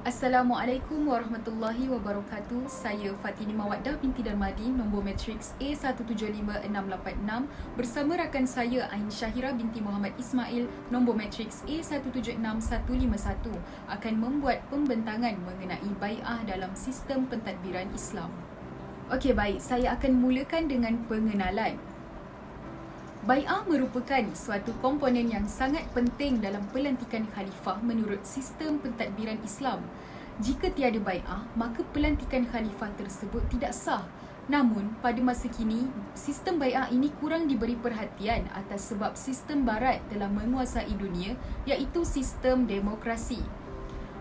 Assalamualaikum warahmatullahi wabarakatuh. Saya Fatini Mawaddah binti Darmadi, nombor matriks A175686 bersama rakan saya Ain Syahira binti Muhammad Ismail, nombor matriks A176151 akan membuat pembentangan mengenai bai'ah dalam sistem pentadbiran Islam. Okey, baik. Saya akan mulakan dengan pengenalan. Bai'ah merupakan suatu komponen yang sangat penting dalam pelantikan khalifah menurut sistem pentadbiran Islam. Jika tiada bai'ah, maka pelantikan khalifah tersebut tidak sah. Namun, pada masa kini, sistem bai'ah ini kurang diberi perhatian atas sebab sistem barat telah menguasai dunia, iaitu sistem demokrasi.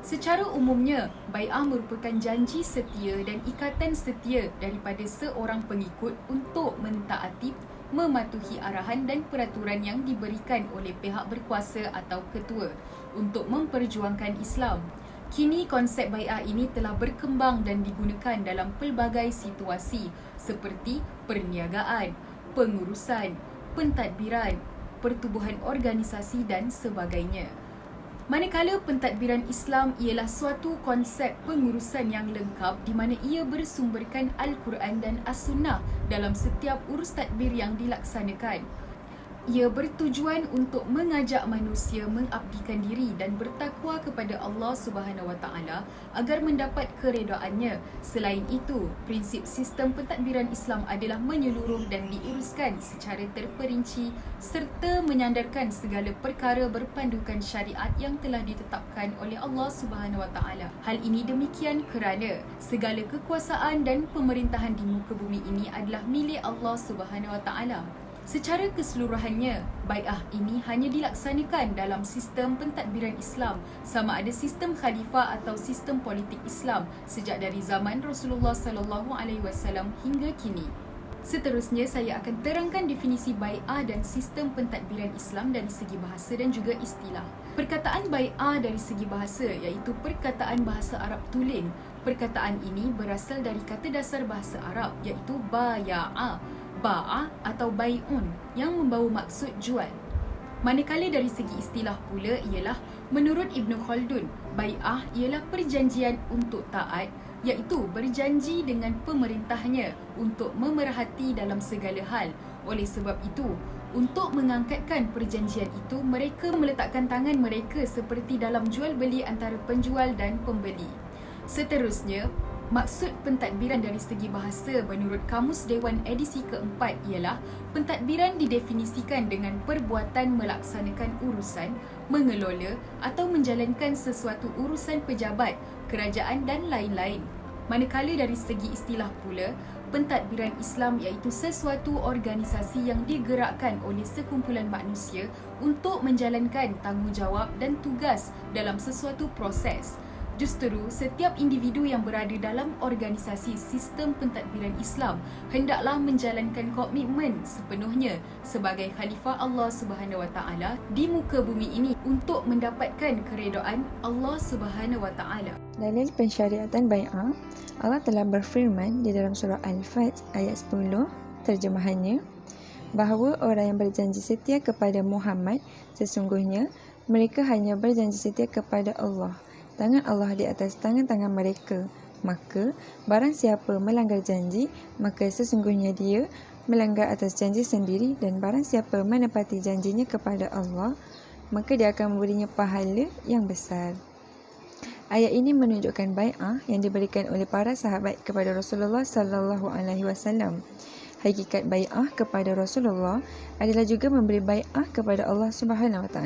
Secara umumnya, bai'ah merupakan janji setia dan ikatan setia daripada seorang pengikut untuk mentaati, mematuhi arahan dan peraturan yang diberikan oleh pihak berkuasa atau ketua untuk memperjuangkan Islam. Kini konsep bai'ah ini telah berkembang dan digunakan dalam pelbagai situasi seperti perniagaan, pengurusan, pentadbiran, pertubuhan organisasi dan sebagainya. Manakala pentadbiran Islam ialah suatu konsep pengurusan yang lengkap di mana ia bersumberkan Al-Quran dan As-Sunnah dalam setiap urus tadbir yang dilaksanakan. Ia bertujuan untuk mengajak manusia mengabdikan diri dan bertakwa kepada Allah SWT agar mendapat keredaannya. Selain itu, prinsip sistem pentadbiran Islam adalah menyeluruh dan diuruskan secara terperinci serta menyandarkan segala perkara berpandukan syariat yang telah ditetapkan oleh Allah SWT. Hal ini demikian kerana segala kekuasaan dan pemerintahan di muka bumi ini adalah milik Allah SWT. Secara keseluruhannya, bai'ah ini hanya dilaksanakan dalam sistem pentadbiran Islam, sama ada sistem khalifah atau sistem politik Islam sejak dari zaman Rasulullah SAW hingga kini. Seterusnya, saya akan terangkan definisi bai'ah dan sistem pentadbiran Islam dari segi bahasa dan juga istilah. Perkataan bai'ah dari segi bahasa iaitu perkataan bahasa Arab tulen. Perkataan ini berasal dari kata dasar bahasa Arab iaitu baya'a, ba'a atau bai'un yang membawa maksud jual. Manakala dari segi istilah pula ialah menurut Ibn Khaldun, bai'ah ialah perjanjian untuk taat, iaitu berjanji dengan pemerintahnya untuk memerhati dalam segala hal. Oleh sebab itu, untuk mengangkatkan perjanjian itu, mereka meletakkan tangan mereka seperti dalam jual beli antara penjual dan pembeli. Seterusnya, maksud pentadbiran dari segi bahasa menurut Kamus Dewan edisi keempat ialah pentadbiran didefinisikan dengan perbuatan melaksanakan urusan, mengelola atau menjalankan sesuatu urusan pejabat, kerajaan dan lain-lain. Manakala dari segi istilah pula, pentadbiran Islam iaitu sesuatu organisasi yang digerakkan oleh sekumpulan manusia untuk menjalankan tanggungjawab dan tugas dalam sesuatu proses. Justeru, setiap individu yang berada dalam organisasi sistem pentadbiran Islam hendaklah menjalankan komitmen sepenuhnya sebagai khalifah Allah SWT di muka bumi ini untuk mendapatkan keredaan Allah SWT. Dalil pensyariatan bai'ah, Allah telah berfirman di dalam surah Al-Fath ayat 10, terjemahannya, bahawa orang yang berjanji setia kepada Muhammad, sesungguhnya mereka hanya berjanji setia kepada Allah. Tangan Allah di atas tangan-tangan mereka. Maka, barang siapa melanggar janji, maka sesungguhnya dia melanggar atas janji sendiri, dan barang siapa menepati janjinya kepada Allah, maka dia akan memberinya pahala yang besar. Ayat ini menunjukkan bai'ah yang diberikan oleh para sahabat kepada Rasulullah SAW. Hakikat bai'ah kepada Rasulullah adalah juga memberi bai'ah kepada Allah SWT.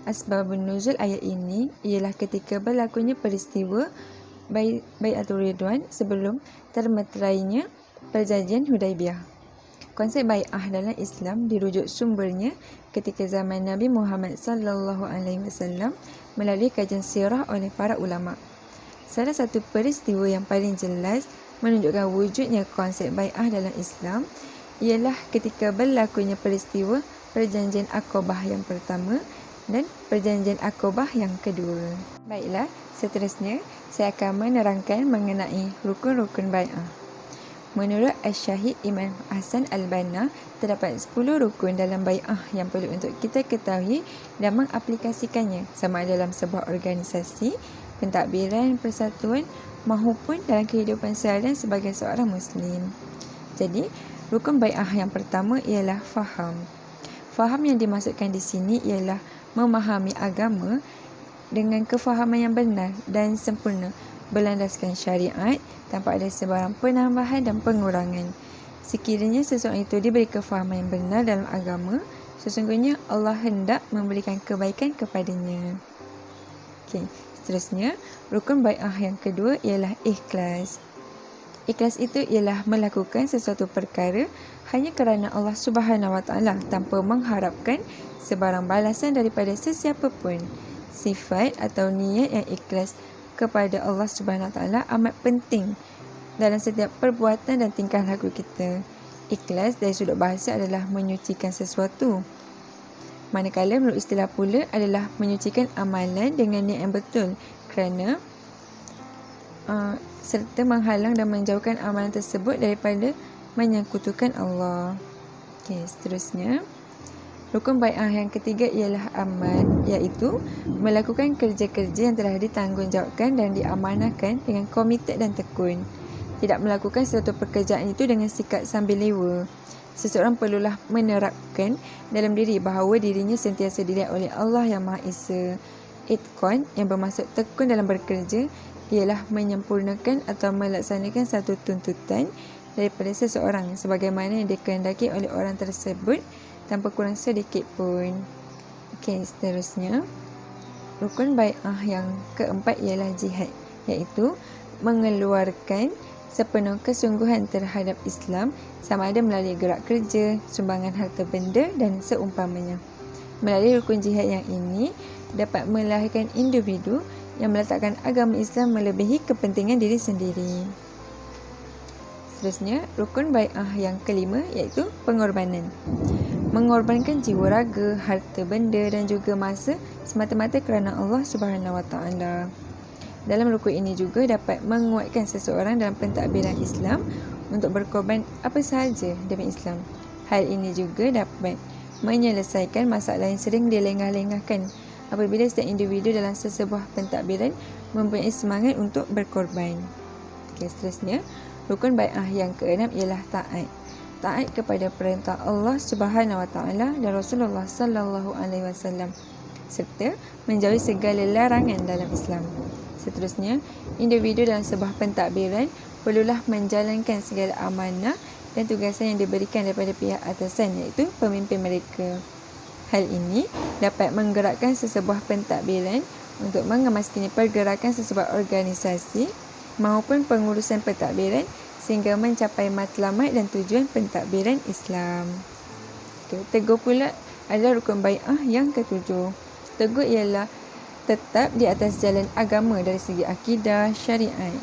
Asbabun nuzul ayat ini ialah ketika berlakunya peristiwa Bai'atul Ridwan sebelum termeterainya perjanjian Hudaibiyah. Konsep bai'ah dalam Islam dirujuk sumbernya ketika zaman Nabi Muhammad SAW melalui kajian sirah oleh para ulama. Salah satu peristiwa yang paling jelas menunjukkan wujudnya konsep bai'ah dalam Islam ialah ketika berlakunya peristiwa perjanjian Aqabah yang pertama dan perjanjian Aqabah yang kedua. Baiklah, seterusnya saya akan menerangkan mengenai rukun-rukun bai'ah. Menurut Asy-Syahid Imam Hasan Al-Banna, terdapat 10 rukun dalam bai'ah yang perlu untuk kita ketahui dan mengaplikasikannya sama ada dalam sebuah organisasi, pentadbiran, persatuan maupun dalam kehidupan seharian sebagai seorang Muslim. Jadi, rukun bai'ah yang pertama ialah faham. Faham yang dimaksudkan di sini ialah memahami agama dengan kefahaman yang benar dan sempurna, berlandaskan syariat tanpa ada sebarang penambahan dan pengurangan. Sekiranya seseorang itu diberi kefahaman yang benar dalam agama, sesungguhnya Allah hendak memberikan kebaikan kepadanya. Okey, seterusnya, rukun bai'ah yang kedua ialah ikhlas. Ikhlas itu ialah melakukan sesuatu perkara hanya kerana Allah Subhanahu Wa Taala tanpa mengharapkan sebarang balasan daripada sesiapa pun. Sifat atau niat yang ikhlas kepada Allah Subhanahu Wa Taala amat penting dalam setiap perbuatan dan tingkah laku kita. Ikhlas dari sudut bahasa adalah menyucikan sesuatu, manakala menurut istilah pula adalah menyucikan amalan dengan niat yang betul kerana serta menghalang dan menjauhkan amalan tersebut daripada menyekutukan Allah. Okey, seterusnya, rukun bai'ah yang ketiga ialah aman, iaitu melakukan kerja-kerja yang telah ditanggungjawabkan dan diamanahkan dengan komited dan tekun. Tidak melakukan suatu pekerjaan itu dengan sikap sambil lewa. Seseorang perlulah menerapkan dalam diri bahawa dirinya sentiasa dilihat oleh Allah yang Maha Esa. Itqan yang bermaksud tekun dalam bekerja ialah menyempurnakan atau melaksanakan satu tuntutan daripada seseorang sebagaimana yang dikehendaki oleh orang tersebut tanpa kurang sedikit pun. Okey, seterusnya, rukun bai'ah yang keempat ialah jihad, iaitu mengeluarkan sepenuh kesungguhan terhadap Islam sama ada melalui gerak kerja, sumbangan harta benda dan seumpamanya. Melalui rukun jihad yang ini dapat melahirkan individu yang meletakkan agama Islam melebihi kepentingan diri sendiri. Seterusnya, rukun bai'ah yang kelima iaitu pengorbanan. Mengorbankan jiwa raga, harta benda dan juga masa semata-mata kerana Allah Subhanahu Wa Taala. Dalam rukun ini juga dapat menguatkan seseorang dalam pentadbiran Islam untuk berkorban apa sahaja demi Islam. Hal ini juga dapat menyelesaikan masalah yang sering dilengah-lengahkan apabila setiap individu dalam sesebuah pentadbiran mempunyai semangat untuk berkorban. Okey, seterusnya, rukun bai'ah yang keenam ialah taat. Taat kepada perintah Allah Subhanahu Wa Taala dan Rasulullah Sallallahu Alaihi Wasallam serta menjauhi segala larangan dalam Islam. Seterusnya, individu dalam sebuah pentadbiran perlulah menjalankan segala amanah dan tugasan yang diberikan daripada pihak atasan iaitu pemimpin mereka. Hal ini dapat menggerakkan sesebuah pentadbiran untuk mengemaskan pergerakan sesebuah organisasi maupun pengurusan pentadbiran sehingga mencapai matlamat dan tujuan pentadbiran Islam. Teguh pula adalah rukun bai'ah yang ketujuh. Teguh ialah tetap di atas jalan agama dari segi akidah, syariat.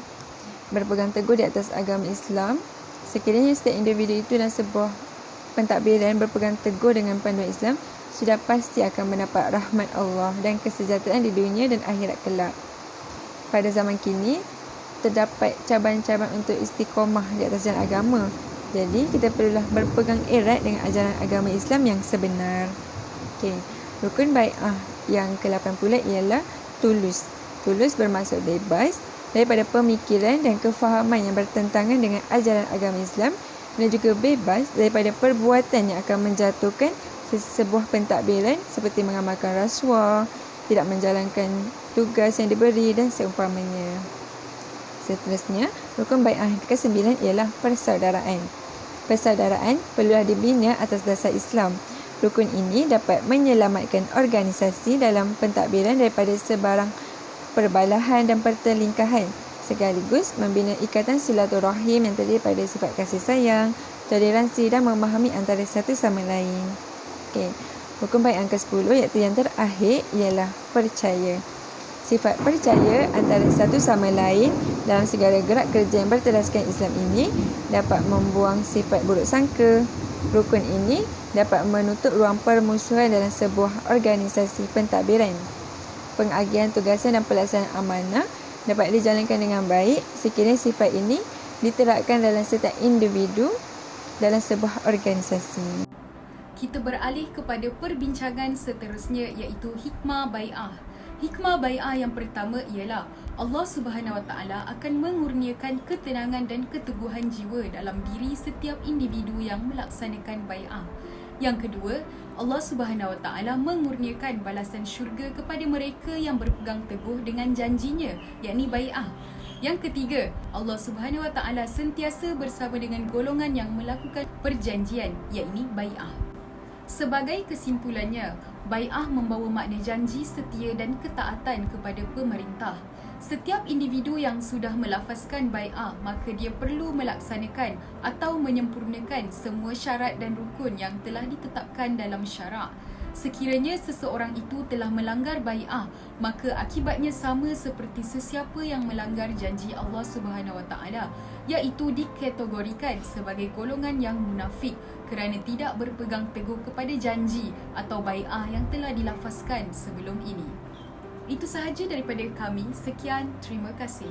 Berpegang teguh di atas agama Islam, sekiranya setiap individu itu dalam sebuah pentadbiran berpegang teguh dengan panduan Islam, sudah pasti akan mendapat rahmat Allah dan kesejahteraan di dunia dan akhirat kelak. Pada zaman kini, terdapat cabaran-cabaran untuk istiqomah di atas jalan agama. Jadi, kita perlulah berpegang erat dengan ajaran agama Islam yang sebenar. Okey, rukun bai'ah yang ke-8 pula ialah tulus. Tulus bermaksud bebas daripada pemikiran dan kefahaman yang bertentangan dengan ajaran agama Islam dan juga bebas daripada perbuatan yang akan menjatuhkan sebuah pentadbiran seperti mengamalkan rasuah, tidak menjalankan tugas yang diberi dan seumpamanya. Seterusnya, rukun bai'ah yang ke-9 ialah persaudaraan. Persaudaraan perlulah dibina atas dasar Islam. Rukun ini dapat menyelamatkan organisasi dalam pentadbiran daripada sebarang perbalahan dan pertelingkahan, sekaligus membina ikatan silaturahim yang terdiri pada sifat kasih sayang, toleransi dan memahami antara satu sama lain. Okey, rukun bai'ah yang ke-10 iaitu yang terakhir ialah percaya. Sifat percaya antara satu sama lain dalam segala gerak kerja yang berteraskan Islam ini dapat membuang sifat buruk sangka. Rukun ini dapat menutup ruang permusuhan dalam sebuah organisasi pentadbiran. Pengagihan tugasan dan pelaksanaan amanah dapat dijalankan dengan baik sekiranya sifat ini diterapkan dalam setiap individu dalam sebuah organisasi. Kita beralih kepada perbincangan seterusnya iaitu hikmah bai'ah. Hikmah bai'ah yang pertama ialah Allah Subhanahu Wa Taala akan mengurniakan ketenangan dan keteguhan jiwa dalam diri setiap individu yang melaksanakan bai'ah. Yang kedua, Allah Subhanahu Wa Taala mengurniakan balasan syurga kepada mereka yang berpegang teguh dengan janjinya, yakni bai'ah. Yang ketiga, Allah Subhanahu Wa Taala sentiasa bersama dengan golongan yang melakukan perjanjian, yakni bai'ah. Sebagai kesimpulannya, bai'ah membawa makna janji setia dan ketaatan kepada pemerintah. Setiap individu yang sudah melafazkan bai'ah, maka dia perlu melaksanakan atau menyempurnakan semua syarat dan rukun yang telah ditetapkan dalam syarak. Sekiranya seseorang itu telah melanggar bai'ah, maka akibatnya sama seperti sesiapa yang melanggar janji Allah Subhanahu Wa Taala, iaitu dikategorikan sebagai golongan yang munafik kerana tidak berpegang teguh kepada janji atau bai'ah yang telah dilafazkan sebelum ini. Itu sahaja daripada kami. Sekian, terima kasih.